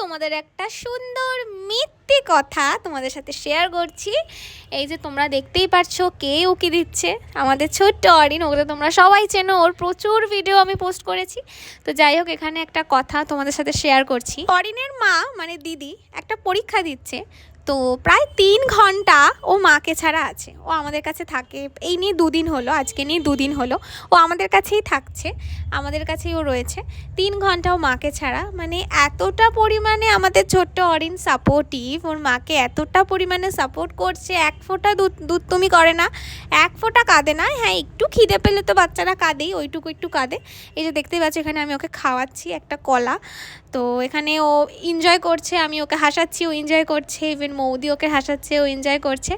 তোমাদের একটা সুন্দর মিথ্যে কথা তোমাদের সাথে শেয়ার করছি। এই যে তোমরা দেখতেই পারছো কে উকি দিচ্ছে, আমাদের ছোট্ট অরিন। ওকে তোমরা সবাই চেনো, ওর প্রচুর ভিডিও আমি পোস্ট করেছি। তো যাই হোক, এখানে একটা কথা তোমাদের সাথে শেয়ার করছি। অরিনের মা মানে দিদি একটা পরীক্ষা দিচ্ছে, তো প্রায় 3 ঘন্টা ও মাকে ছাড়া আছে। ও আমাদের কাছে থাকে, এই নিয়ে 2 দিন হলো, আজকে নিয়ে 2 দিন হলো ও আমাদের কাছেই থাকছে, আমাদের কাছেই ও রয়েছে 3 ঘন্টা ও মাকে ছাড়া। মানে এতটা পরিমাণে আমাদের ছোট্ট অরিন সাপোর্টিভ, ওর মাকে এতটা পরিমাণে সাপোর্ট করছে। এক ফোঁটা দুধ তুমি করে না, এক ফোঁটা কাঁদে না। হ্যাঁ, একটু খিদে পেলে তো বাচ্চারা কাঁদেই, ওইটুকু একটু কাঁদে। এই যে দেখতেই পাচ্ছি এখানে আমি ওকে খাওয়াচ্ছি একটা কলা। তো এখানে ও এনজয় করছে, আমি ওকে হাসাচ্ছি, ও এনজয় করছে। ইভেন মৌদি ওকে হাসাচ্ছে, ও এনজয় করছে।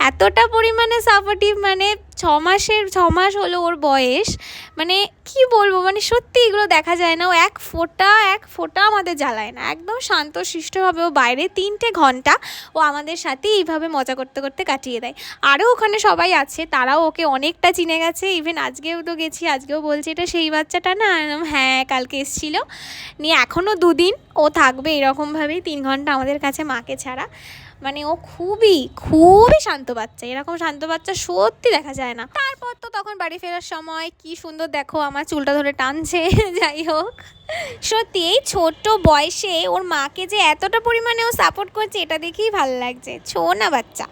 এতটা পরিমাণে সাপোর্টিভ, মানে 6 মাস হলো ওর বয়স। মানে কি বলবো, মানে সত্যি এগুলো দেখা যায় না। ও এক ফোঁটা আমাদের জ্বালায় না, একদম শান্তশিষ্টভাবে ও বাইরে 3টে ঘন্টা ও আমাদের সাথে এইভাবে মজা করতে করতে কাটিয়ে দেয়। আরও ওখানে সবাই আছে, তারাও ওকে অনেকটা চিনে গেছে। ইভেন আজকেও তো গেছি, আজকেও বলছে এটা সেই বাচ্চাটা না। হ্যাঁ, কালকে এসেছিল নিয়ে, এখনও 2 দিন ও থাকবে এরকমভাবেই 3 ঘন্টা আমাদের কাছে মাকে ছাড়া। মানে ও খুবই খুবই শান্ত বাচ্চা, এরকম শান্ত বাচ্চা সত্যি দেখা যায় না। তারপর তো তখন বাড়ি ফেরার সময় কি সুন্দর দেখো আমার চুলটা ধরে টানছে। যাই হোক, সত্যি এই ছোট্ট বয়সে ওর মাকে যে এতটা পরিমাণে ও সাপোর্ট করছে, এটা দেখেই ভালো লাগছে। ছোনা বাচ্চা।